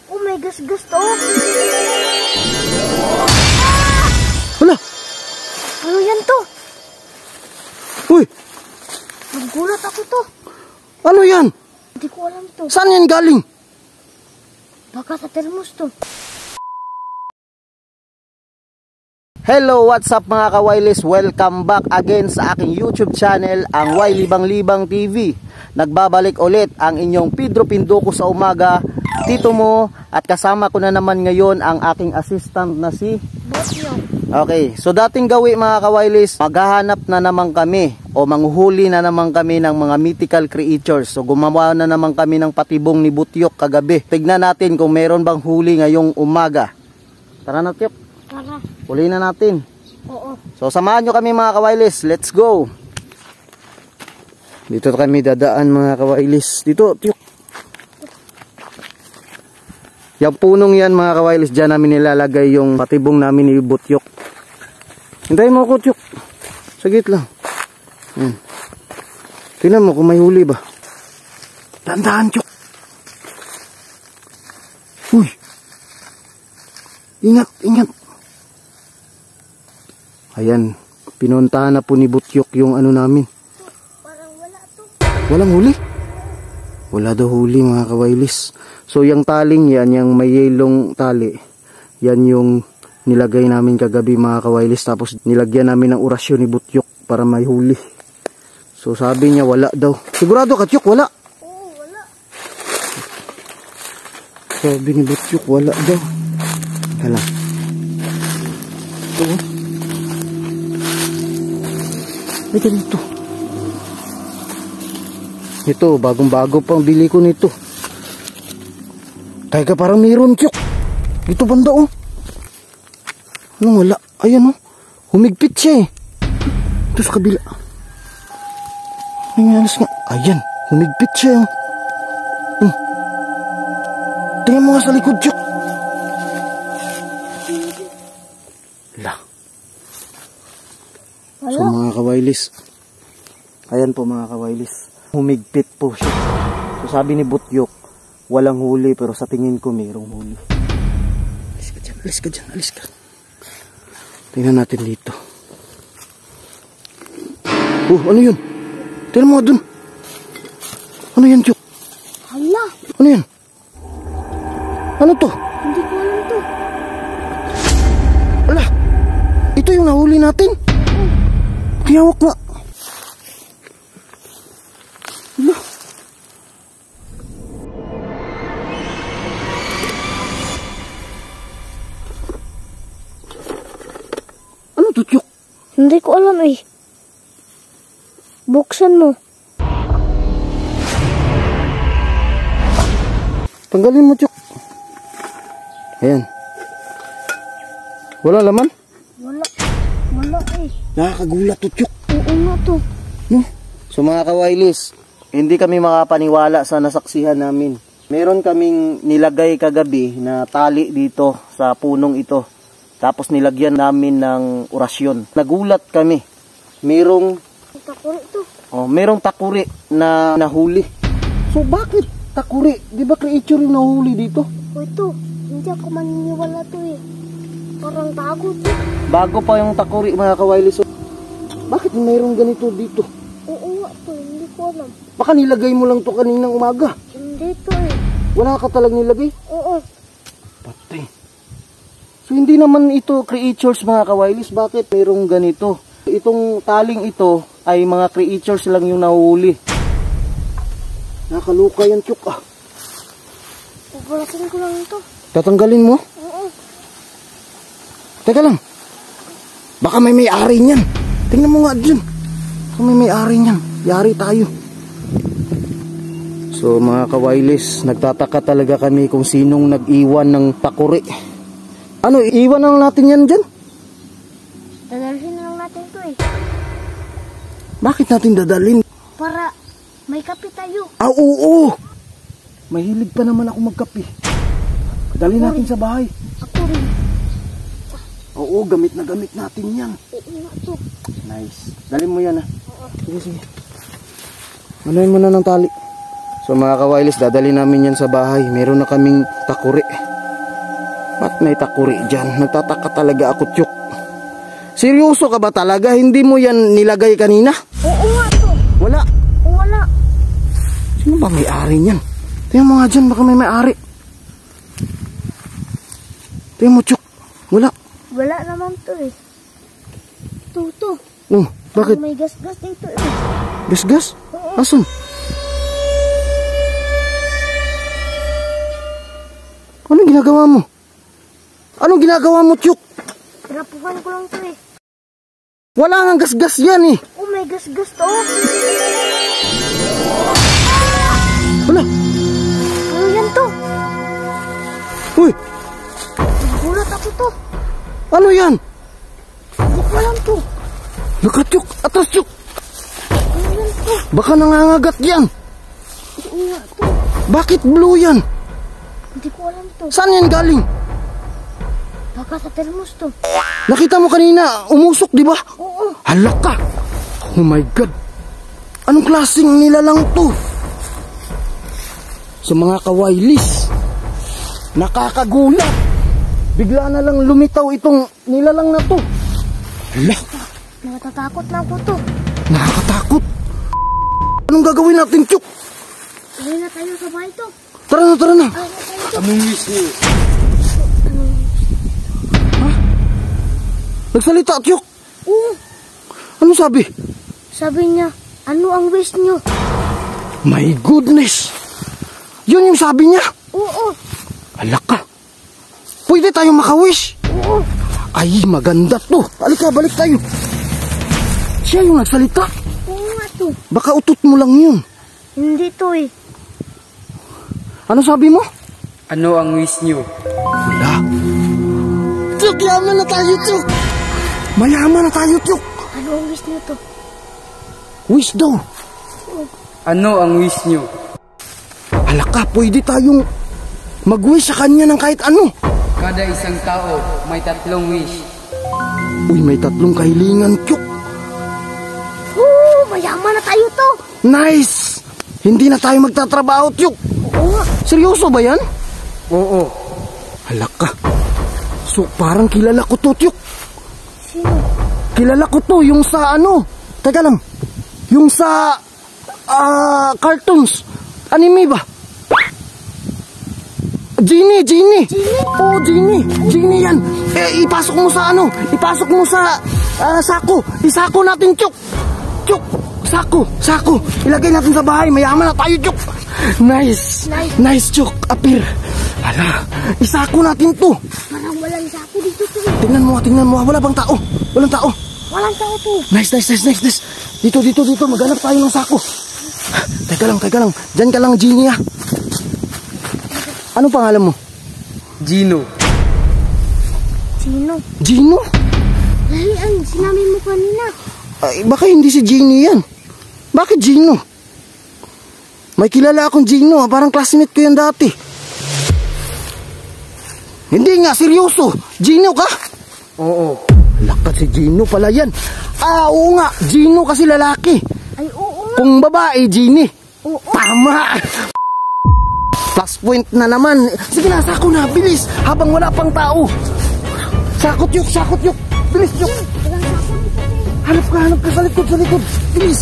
Oh, may gas-gas to. Hala! Ano yan to? Uy! Nagulat ako to. Ano yan? Hindi ko alam to. Saan yan galing? Baka sa termos to. Hello, what's up mga ka-Wileys? Welcome back again sa aking YouTube channel, ang Y Libang Libang TV. Nagbabalik ulit ang inyong Pedro Pinduco sa umaga, Tito Mo, at kasama ko na naman ngayon ang aking assistant na si Butyok. Okay, so dating gawi mga ka-Wileys, maghahanap na naman kami o manghuhuli na naman kami ng mga mythical creatures. So gumawa na naman kami ng patibong ni Butyok kagabi. Tignan natin kung meron bang huli ngayong umaga. Tara na, Tyok. Tara. Huli na natin. Oo. So samahan nyo kami mga ka-Wileys. Let's go. Dito kami dadaan mga ka-Wileys. Dito, Tyok. Yung punong yan mga ka-Wileys, dyan namin nilalagay yung patibong namin ni Butyok. Hintayin mo ako, Tyok. Sagit lang. Tingnan mo kung may huli ba. Tandaan, Tyok. Uy. Ingat, ingat. Ayan, pinuntahan na po ni Butyok yung ano namin. Parang wala to. Walang huli? Wala daw huli mga ka-Wileys. So yung taling yan, yung may yelong tali, yan yung nilagay namin kagabi mga ka-Wileys. Tapos nilagyan namin ng orasyon ni Butyok para may huli. So sabi niya wala daw. Sigurado ka, Tyok, wala? Oo, wala. Sabi ni Butyok wala daw. Hala. Ito. Ay, ganito. Ito, bagong-bago pang bili ko nito. Kaya ka parang mayroon, Tyok. Ito banda, oh. Anong wala? Ayan, oh. Humigpit siya, eh. Ito sa kabila. Nangyayos nga. Ayan, humigpit siya, oh. Tingnan mo nga sa likod, Tyok. Hala. So mga ka-Wileys, ayan po mga ka-Wileys, humigpit po siya. So sabi ni Butyok, walang huli pero sa tingin ko mayroong huli. Alis ka dyan, alis ka dyan, alis ka. Tingnan natin dito. Ano yun? Tingnan mo dun. Ano yan, Tyok? Hala. Ano yan? Ano to? Hindi ko alam to. Ala, ito yung nahuli natin. Tiyawak nga. Ala. Ano to, Tyok? Hindi ko alam eh. Buksan mo. Tanggalin mo, Tyok. Ayan. Wala laman? Wala. Wala eh. Nakakagulat to, Tyok. Oo nga to. No? So mga ka-Wileys, hindi kami makapaniwala sa nasaksihan namin. Meron kaming nilagay kagabi na tali dito sa punong ito. Tapos nilagyan namin ng orasyon. Nagulat kami. Merong Takuri to. merong takuri na nahuli. So bakit takuri? Di ba creature yung nahuli dito? O ito. Hindi ako maniniwala to eh. Parang bago to. Bago pa yung takuri mga ka-Wileys. So, bakit mayroong ganito dito? Oo nga to. Hindi ko alam. Baka nilagay mo lang to kaninang umaga. Hindi to eh. Wala ka talagang nilagay? Oo. Patay. So hindi naman ito creatures mga ka-Wileys. Bakit mayroong ganito? Itong taling ito ay mga creatures lang yung nahuli. Nakaluka yan, Tyok, ah. Pabalasin ko lang ito. Tatanggalin mo? Oo. Teka lang. Baka may may-ari niyan. Tingnan mo nga dyan. Baka may may-ari niyan. Yari tayo. So mga ka-Wileys, nagtataka talaga kami kung sinong nag-iwan ng takuri. Ano, iwan na lang natin yan dyan? Dadalhin na lang natin to eh. Bakit natin dadalhin? Para may kape tayo. Ah, oo! Mahilig pa naman ako magkape. Dali natin sa bahay. Ako rin. Oo, gamit na gamit natin yan. Oo nga to. Nice. Dali mo yan, ah. Sige, sige. Anuhin mo na ng tali. So mga kawailis, dadali namin yan sa bahay. Meron na kaming takuri. Ba't may takuri dyan? Nagtataka talaga ako, Tiyok. Seryoso ka ba talaga? Hindi mo yan nilagay kanina? Oo nga to. Wala. Wala. Sino ba may-ari niyan? Tingnan mo nga dyan, baka may may-ari. Tingnan mo, Tiyok. Wala. Wala naman to eh. To. Oh, bakit? May gas-gas dito eh. Gas-gas? Oo. Asan? Anong ginagawa mo? Anong ginagawa mo, Tiyok? Pinapukan ko lang to eh. Wala nga gas-gas yan eh. Oh, may gas-gas to. Wala. Ano yan to? Uy, Nagulat ako to. ano yan? Hindi ko alam to. Nakatyok, atras, Tiyok. Ano yan to? Baka nangangagat yan. Oo nga to. Bakit blue yan? Hindi ko alam to. Saan yan galing? Baka sa termos to. Nakita mo kanina, umusok, di ba? Oo. Halak ka. Oh my God. Anong klaseng nilalang to? Sa mga kawailis, nakakagulat. Bigla na lang lumitaw itong nilalang na to. Hala, Natatakot na ako to. nakakatakot. Anong gagawin natin, Tiyok? Uwi na tayo sa bahay to. Tara na, tara na. Ay, na tayo to. Anong wish niyo? Nagsalita, Tiyok. Oo. Ano sabi? Sabi niya, ano ang wish niyo? My goodness. Yun yung sabi niya. Oo. Hala ka. Pwede tayong makawish. Oo. Ay, maganda to. Halika, balik tayo. Siya yung nagsalita. Oo nga to. Baka utot mo lang yun. Hindi to eh. Ano sabi mo? Ano ang wish niyo? Wala. Tiyok, yaman na tayo, Tiyok. Mayaman na tayo, Tiyok. Ano ang wish niyo to? Wish daw. Ano ang wish niyo? Hala ka, pwede tayong mag-wish sa kanya ng kahit ano. Kada isang tao may 3 wish. Uy, may 3 kahilingan, Tiyok. Oo, mayaman na tayo to. Nice! Hindi na tayo magtatrabaho, Tiyok. Oo nga. Seryoso ba yan? Oo. Hala ka. So, parang kilala ko to, Tiyok. Sino? Kilala ko to, yung sa ano. Teka lang. Yung sa cartoons. Anime ba? Genie. Genie? Oo, Genie yan. Ipasok mo sa ano. Ipasok mo sa sako. Isako natin, Tiyok. Tiyok. Sako. Ilagay natin sa bahay. Mayaman na tayo, Tiyok. Nice. Nice, Tiyok. Apir. Hala. Isako natin to. Parang walang sako dito to eh. Tingnan mo. Wala bang tao? Walang tao. Walang tao to. Nice. Dito. Maghanap tayo ng sako. Teka lang. Diyan ka lang, Genie, ah. Anong pangalan mo? Gino. Sino? Gino? Ay, ang sinabi mo kanina. Ay, baka hindi si Genie yan. Bakit Gino? May kilala akong Gino, ah. Parang classmate ko yan dati. Hindi nga, seryoso. Gino ka? Oo. Lakat si Gino pala yan. Oo nga, Gino kasi lalaki. Ay, oo nga. Kung babae, Genie. Oo. Tama! Plus point na naman. Sige na, sako na, bilis. Habang wala pang tao. Sakot yuk. Bilis yuk. Walang sako dito eh. Hanap ka sa likod. Bilis.